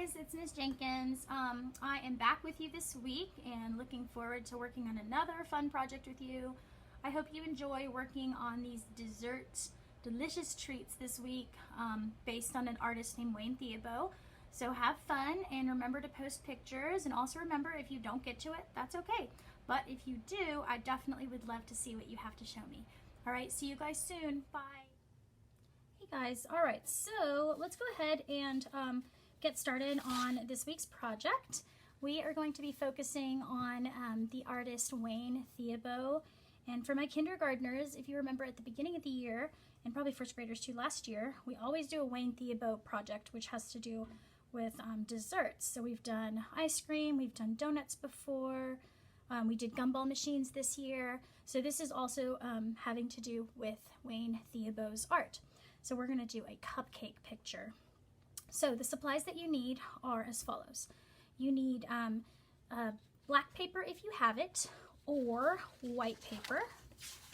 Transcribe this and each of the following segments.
guys, it's Miss Jenkins. I am back with you this week and looking forward to working on another fun project with you. I hope you enjoy working on these desserts, delicious treats this week based on an artist named Wayne Thiebaud. So have fun and remember to post pictures, and also remember, if you don't get to it, that's okay. But if you do, I definitely would love to see what you have to show me. All right, see you guys soon. Bye. Hey guys, all right, so let's go ahead and get started on this week's project. We are going to be focusing on the artist Wayne Thiebaud. And for my kindergartners, if you remember at the beginning of the year, and probably first graders too last year, we always do a Wayne Thiebaud project, which has to do with desserts. So we've done ice cream, we've done donuts before, we did gumball machines this year. So this is also having to do with Wayne Thiebaud's art. So we're gonna do a cupcake picture. So the supplies that you need are as follows. You need black paper if you have it, or white paper,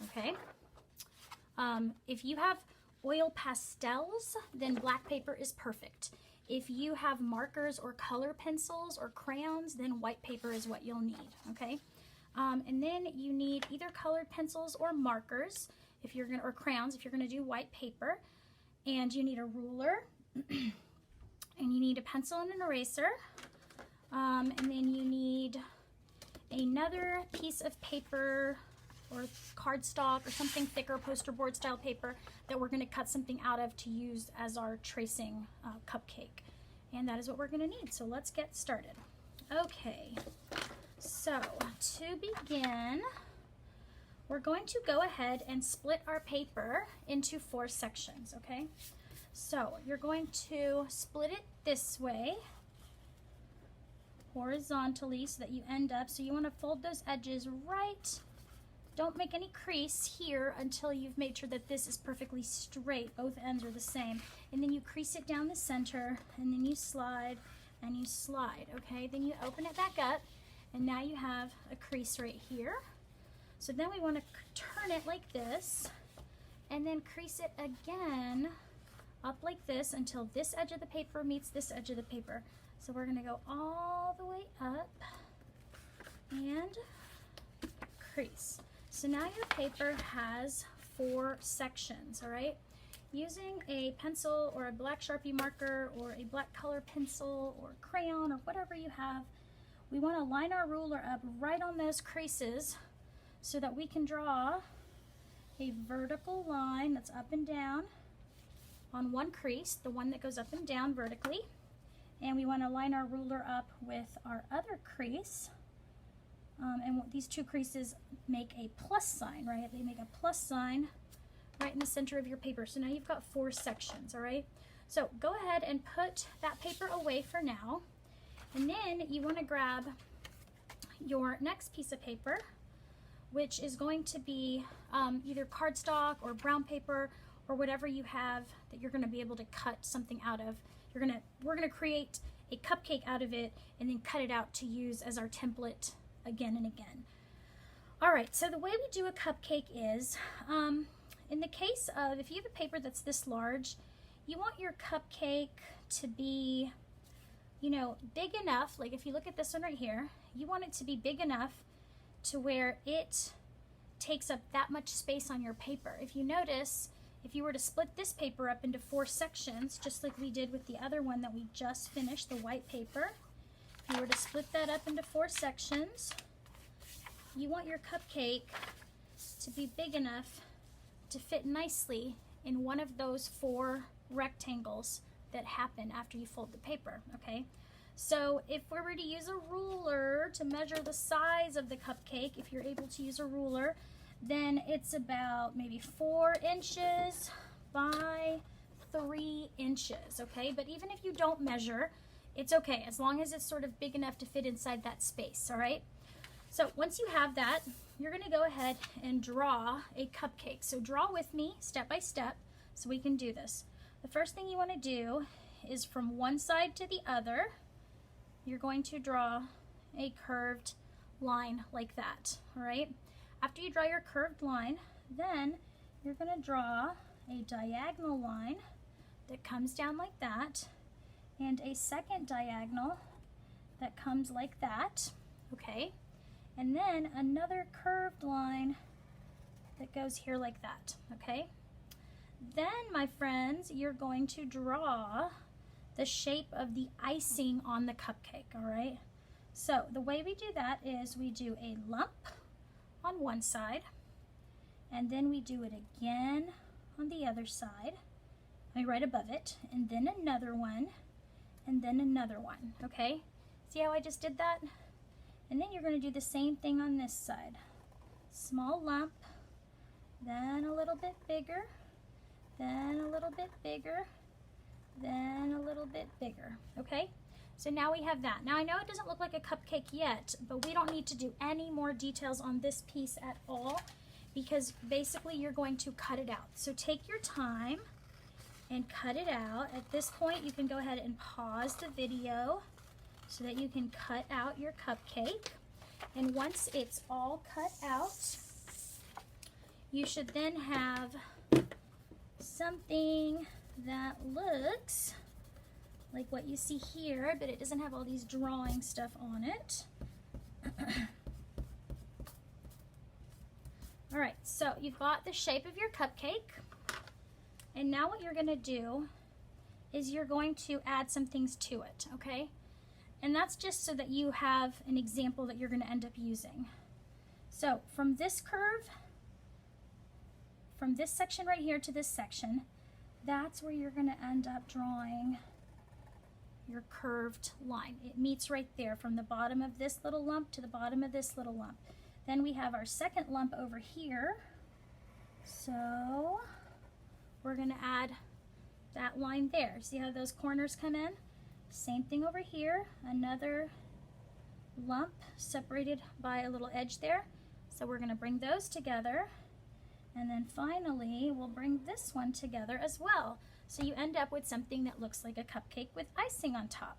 okay? If you have oil pastels, then black paper is perfect. If you have markers or color pencils or crayons, then white paper is what you'll need, okay? And then you need either colored pencils or markers if you're gonna, or crayons if you're gonna do white paper. And you need a ruler, and you need a pencil and an eraser, and then you need another piece of paper or cardstock or something thicker, poster board style paper that we're going to cut something out of to use as our tracing cupcake. And that is what we're going to need. So let's get started. Okay, so to begin, we're going to go ahead and split our paper into 4 sections, okay? So you're going to split it this way, horizontally, so that you end up, so you want to fold those edges right. Don't make any crease here until you've made sure that this is perfectly straight. Both ends are the same. And then you crease it down the center, and then you slide and you slide, okay? Then you open it back up, and now you have a crease right here. So then we want to turn it like this, and then crease it again up like this until this edge of the paper meets this edge of the paper. So we're going to go all the way up and crease. So now your paper has 4 sections, all right? Using a pencil or a black Sharpie marker or a black color pencil or crayon or whatever you have, we want to line our ruler up right on those creases so that we can draw a vertical line that's up and down on one crease, the one that goes up and down vertically. And we want to line our ruler up with our other crease. And these 2 creases make a plus sign, right? They make a plus sign right in the center of your paper. So now you've got 4 sections, all right? So go ahead and put that paper away for now. And then you want to grab your next piece of paper, which is going to be either cardstock or brown paper or whatever you have that you're going to be able to cut something out of. We're gonna create a cupcake out of it and then cut it out to use as our template again and again. All right, so the way we do a cupcake is, in the case of, if you have a paper that's this large, you want your cupcake to be, you know, big enough, like if you look at this one right here, you want it to be big enough to where it takes up that much space on your paper. If you notice, if you were to split this paper up into 4 sections, just like we did with the other one that we just finished, the white paper, if you were to split that up into 4 sections, you want your cupcake to be big enough to fit nicely in one of those 4 rectangles that happen after you fold the paper, okay? So if we were to use a ruler to measure the size of the cupcake, if you're able to use a ruler, then it's about maybe 4 inches by 3 inches, okay? But even if you don't measure, it's okay, as long as it's sort of big enough to fit inside that space, all right? So once you have that, you're gonna go ahead and draw a cupcake. So draw with me step by step so we can do this. The first thing you wanna do is from one side to the other, you're going to draw a curved line like that, all right? After you draw your curved line, then you're going to draw a diagonal line that comes down like that, and a second diagonal that comes like that, okay? And then another curved line that goes here like that, okay? Then, my friends, you're going to draw the shape of the icing on the cupcake, all right? So the way we do that is we do a lump on one side, and then we do it again on the other side, right above it, and then another one, and then another one, okay? See how I just did that? And then you're going to do the same thing on this side. Small lump, then a little bit bigger, then a little bit bigger, then a little bit bigger, okay? So now we have that. Now I know it doesn't look like a cupcake yet, but we don't need to do any more details on this piece at all, because basically you're going to cut it out. So take your time and cut it out. At this point, you can go ahead and pause the video so that you can cut out your cupcake. And once it's all cut out, you should then have something that looks like what you see here, but it doesn't have all these drawing stuff on it. All right, so you've got the shape of your cupcake, and now what you're going to do is you're going to add some things to it, okay? And that's just so that you have an example that you're going to end up using. So from this curve, from this section right here to this section, that's where you're going to end up drawing your curved line. It meets right there from the bottom of this little lump to the bottom of this little lump. Then we have our second lump over here. So we're going to add that line there. See how those corners come in? Same thing over here. Another lump separated by a little edge there. So we're going to bring those together. And then finally, we'll bring this one together as well. So you end up with something that looks like a cupcake with icing on top,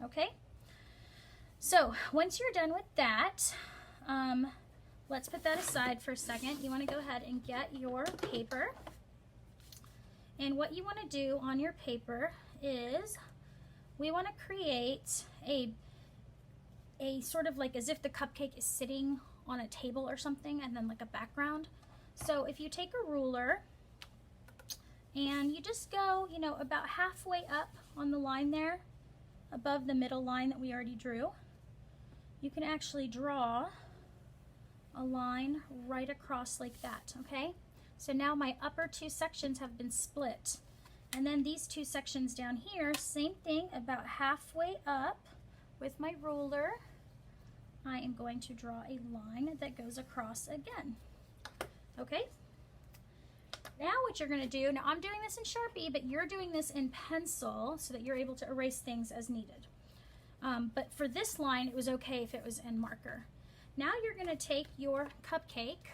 okay? So once you're done with that, let's put that aside for a second. You want to go ahead and get your paper. And what you want to do on your paper is we want to create a sort of like as if the cupcake is sitting on a table or something, and then like a background. So if you take a ruler and you just go, you know, about halfway up on the line there, above the middle line that we already drew, you can actually draw a line right across like that, okay? So now my upper two sections have been split. And then these two sections down here, same thing, about halfway up with my ruler, I am going to draw a line that goes across again, okay? Now what you're going to do, now I'm doing this in Sharpie, but you're doing this in pencil so that you're able to erase things as needed. But for this line, it was okay if it was in marker. Now you're going to take your cupcake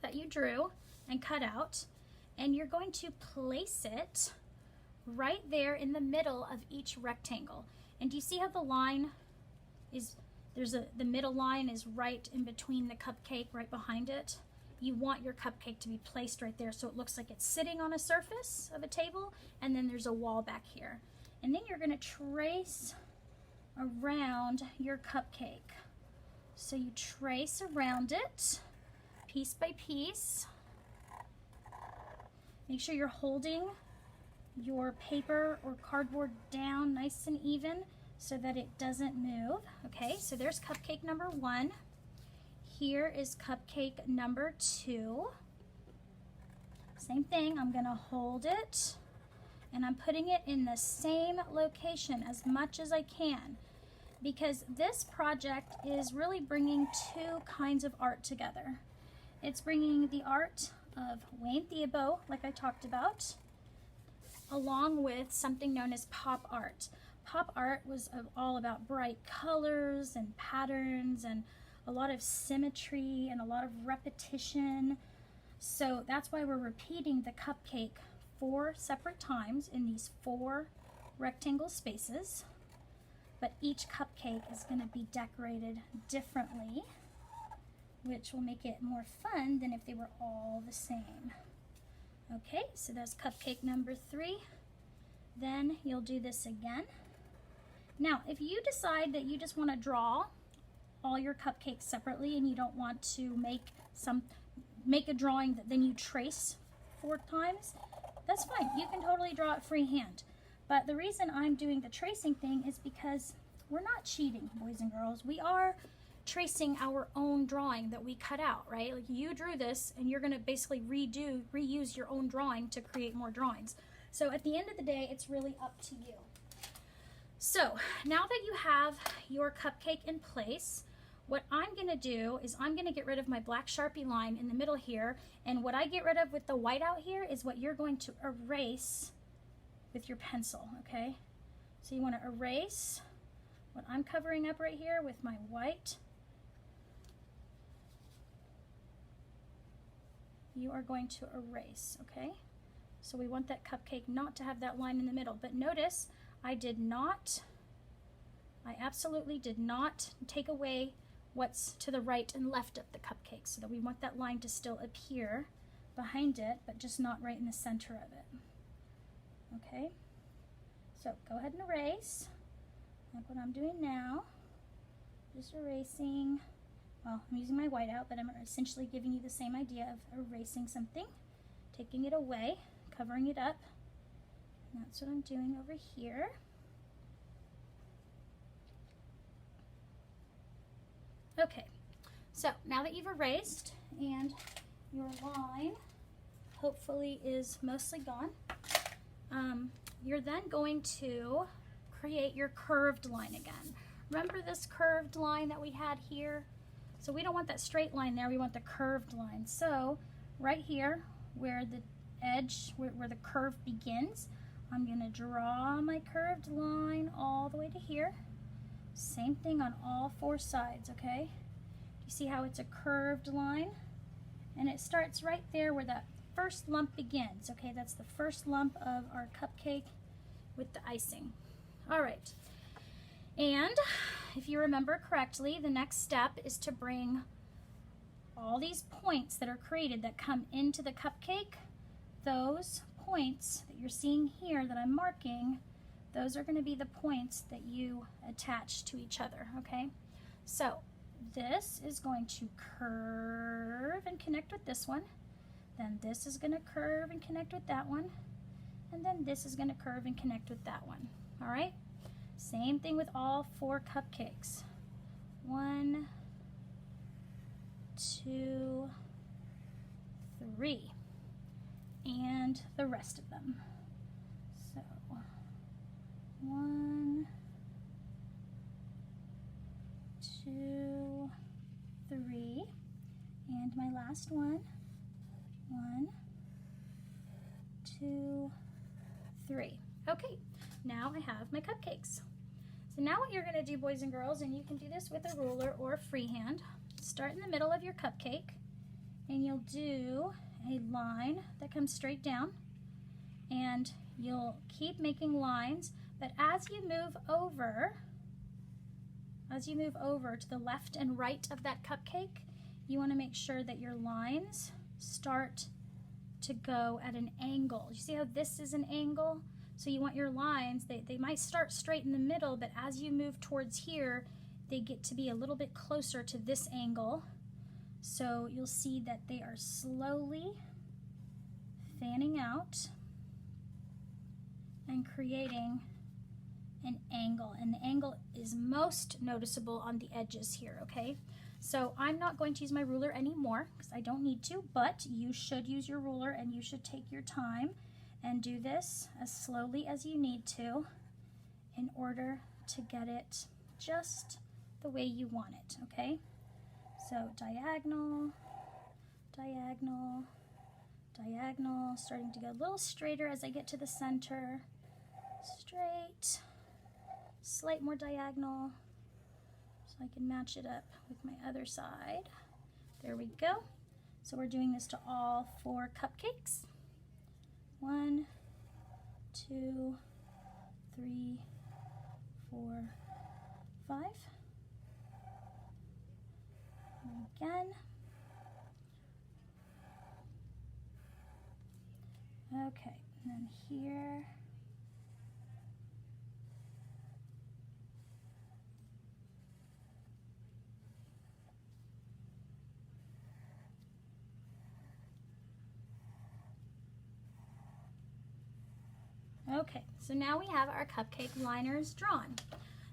that you drew and cut out, and you're going to place it right there in the middle of each rectangle. And do you see how the line is, the middle line is right in between the cupcake, right behind it? You want your cupcake to be placed right there so it looks like it's sitting on a surface of a table, and then there's a wall back here. And then you're going to trace around your cupcake. So you trace around it piece by piece. Make sure you're holding your paper or cardboard down nice and even so that it doesn't move. Okay, so there's cupcake number 1. Here is cupcake number 2. Same thing, I'm going to hold it and I'm putting it in the same location as much as I can, because this project is really bringing two kinds of art together. It's bringing the art of Wayne Thiebaud, like I talked about, along with something known as pop art. Pop art was all about bright colors and patterns and a lot of symmetry and a lot of repetition. So that's why we're repeating the cupcake 4 separate times in these 4 rectangle spaces. But each cupcake is going to be decorated differently, which will make it more fun than if they were all the same. Okay, so that's cupcake number 3. Then you'll do this again. Now, if you decide that you just want to draw all your cupcakes separately and you don't want to make a drawing that then you trace 4 times, that's fine. You can totally draw it freehand. But the reason I'm doing the tracing thing is because we're not cheating, boys and girls. We are tracing our own drawing that we cut out, right? Like, you drew this and you're going to basically reuse your own drawing to create more drawings. So at the end of the day, it's really up to you. So now that you have your cupcake in place, what I'm going to do is I'm going to get rid of my black Sharpie line in the middle here, and what I get rid of with the white out here is what you're going to erase with your pencil, okay? So you want to erase what I'm covering up right here with my white. You are going to erase, okay? So we want that cupcake not to have that line in the middle, but notice I absolutely did not take away what's to the right and left of the cupcake, so that we want that line to still appear behind it, but just not right in the center of it. Okay, so go ahead and erase, like what I'm doing now. Just erasing. Well, I'm using my white out, but I'm essentially giving you the same idea of erasing something, taking it away, covering it up. And that's what I'm doing over here. Okay, so now that you've erased and your line hopefully is mostly gone, you're then going to create your curved line again. Remember this curved line that we had here? So we don't want that straight line there, we want the curved line. So right here where the edge, where the curve begins, I'm going to draw my curved line all the way to here. Same thing on all 4 sides, okay? You see how it's a curved line? And it starts right there where that first lump begins, okay? That's the first lump of our cupcake with the icing. All right. And if you remember correctly, the next step is to bring all these points that are created that come into the cupcake. Those points that you're seeing here that I'm marking, those are going to be the points that you attach to each other, okay? So this is going to curve and connect with this one. Then this is going to curve and connect with that one. And then this is going to curve and connect with that one, all right? Same thing with all 4 cupcakes. 1, 2, 3. And the rest of them. So 1, 2, 3, and my last one. 1, 2, 3. Okay, now I have my cupcakes. So now what you're going to do, boys and girls, and you can do this with a ruler or freehand, start in the middle of your cupcake, and you'll do a line that comes straight down, and you'll keep making lines, but as you move over to the left and right of that cupcake, you want to make sure that your lines start to go at an angle. You see how this is an angle? So you want your lines, they might start straight in the middle, but as you move towards here, they get to be a little bit closer to this angle. So you'll see that they are slowly fanning out and creating an angle. And the angle is most noticeable on the edges here, okay? So I'm not going to use my ruler anymore because I don't need to, but you should use your ruler and you should take your time and do this as slowly as you need to in order to get it just the way you want it, okay? So diagonal, diagonal, diagonal, starting to go a little straighter as I get to the center, straight, slight more diagonal, so I can match it up with my other side. There we go. So we're doing this to all 4 cupcakes. 1, 2, 3, 4, 5. And again. Okay, and then here Okay, so now we have our cupcake liners drawn.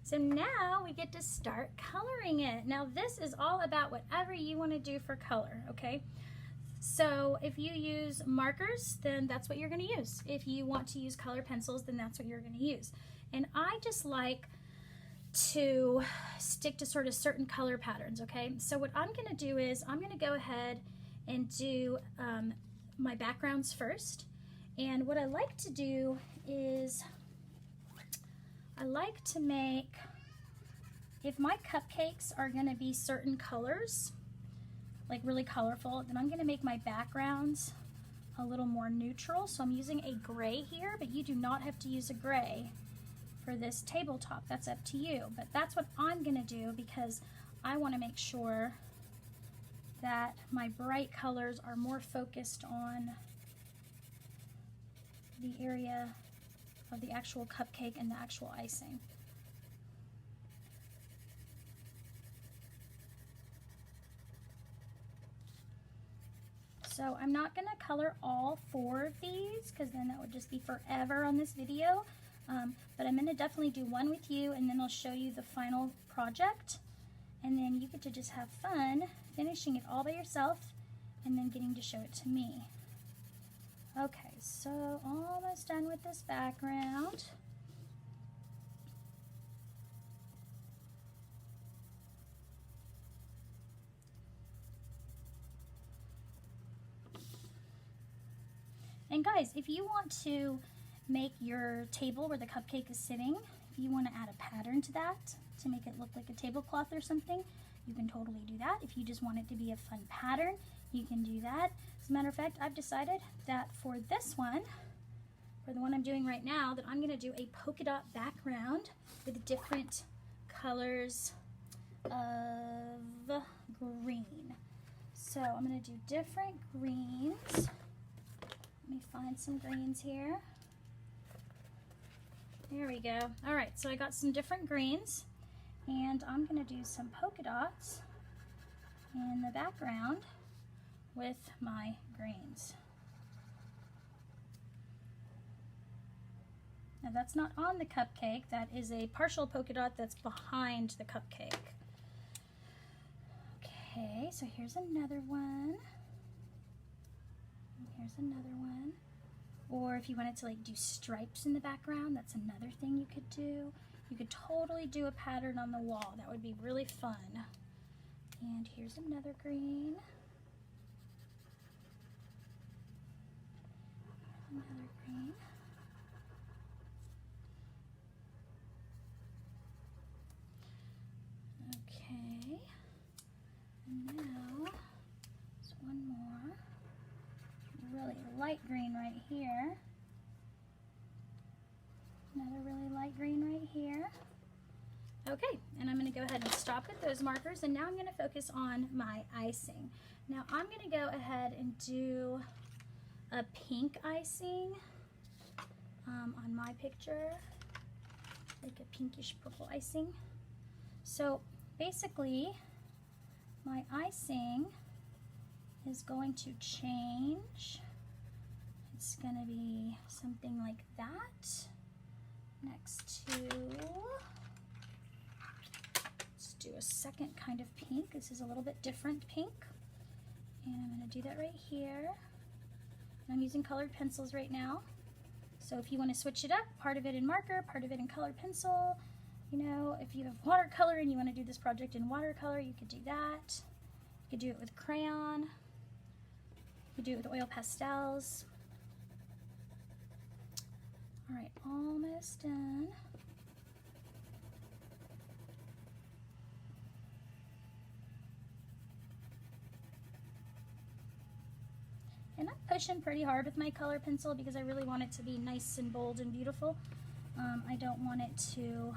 So now we get to start coloring it. Now this is all about whatever you want to do for color, okay? So if you use markers, then that's what you're going to use. If you want to use color pencils, then that's what you're going to use. And I just like to stick to sort of certain color patterns, okay? So what I'm going to do is I'm going to go ahead and do my backgrounds first. And what I like to do is I like to make, if my cupcakes are going to be certain colors, like really colorful, then I'm going to make my backgrounds a little more neutral. So I'm using a gray here, but you do not have to use a gray for this tabletop. That's up to you. But that's what I'm going to do because I want to make sure that my bright colors are more focused on the area of the actual cupcake and the actual icing. So I'm not going to color all 4 of these because then that would just be forever on this video. But I'm going to definitely do one with you, and then I'll show you the final project. And then you get to just have fun finishing it all by yourself and then getting to show it to me. Okay, so almost done with this background. And guys, if you want to make your table where the cupcake is sitting, if you want to add a pattern to that to make it look like a tablecloth or something, you can totally do that. If you just want it to be a fun pattern, you can do that. As a matter of fact, I've decided that for this one, for the one I'm doing right now, that I'm going to do a polka dot background with different colors of green. So I'm going to do different greens. Let me find some greens here. There we go. All right, so I got some different greens, and I'm going to do some polka dots in the background with my greens. Now that's not on the cupcake, that is a partial polka dot that's behind the cupcake. Okay, so here's another one. And here's another one. Or if you wanted to like do stripes in the background, that's another thing you could do. You could totally do a pattern on the wall. That would be really fun. And here's another green. Another green. Okay. And now, there's one more. Really light green right here. Another really light green right here. Okay, and I'm going to go ahead and stop with those markers, and now I'm going to focus on my icing. Now I'm going to go ahead and do a pink icing on my picture, like a pinkish purple icing. So basically, my icing is going to change. It's going to be something like that. Next to, let's do a second kind of pink. This is a little bit different pink. And I'm going to do that right here. And I'm using colored pencils right now. So if you want to switch it up, part of it in marker, part of it in colored pencil. You know, if you have watercolor and you want to do this project in watercolor, you could do that. You could do it with crayon. You could do it with oil pastels. All right, almost done. And I'm pushing pretty hard with my color pencil because I really want it to be nice and bold and beautiful. I don't want it to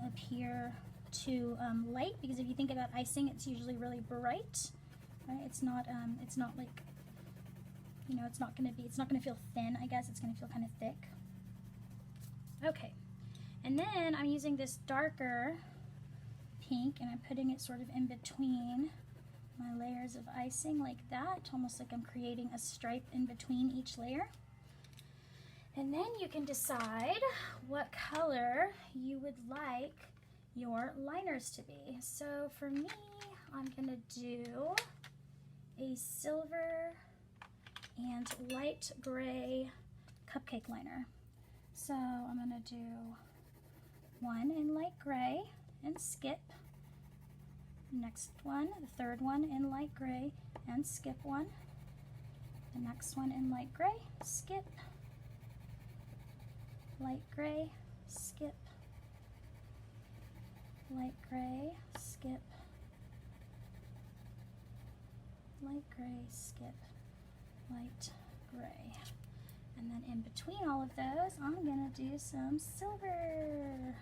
appear too light, because if you think about icing, it's usually really bright, right? It's not like, you know, it's not going to feel thin, I guess. It's going to feel kind of thick. Okay, and then I'm using this darker pink, and I'm putting it sort of in between my layers of icing like that, almost like I'm creating a stripe in between each layer. And then you can decide what color you would like your liners to be. So for me, I'm gonna do a silver and light gray cupcake liner. So I'm gonna do one in light gray and skip. Next one, the third one in light gray and skip one. The next one in light gray, skip. Light gray, skip. Light gray, skip. Light gray, skip. Light gray. And then in between all of those, I'm gonna do some silver.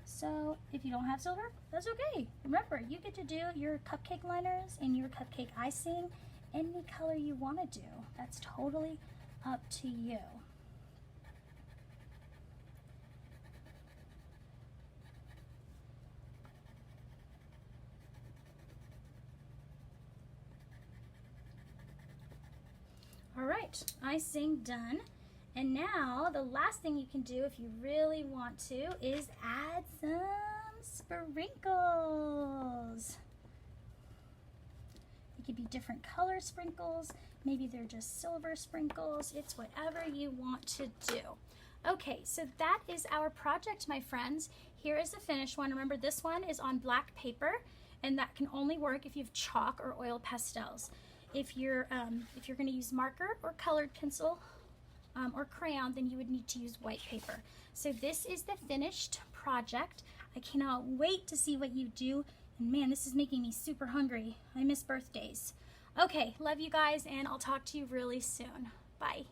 So if you don't have silver, that's okay. Remember, you get to do your cupcake liners and your cupcake icing any color you want to do. That's totally up to you. All right, icing done. And now the last thing you can do if you really want to is add some sprinkles. It could be different color sprinkles. Maybe they're just silver sprinkles. It's whatever you want to do. Okay, so that is our project, my friends. Here is the finished one. Remember, this one is on black paper, and that can only work if you have chalk or oil pastels. If you're going to use marker or colored pencil or crayon, then you would need to use white paper. So this is the finished project. I cannot wait to see what you do. And man, this is making me super hungry. I miss birthdays. Okay, love you guys, and I'll talk to you really soon. Bye.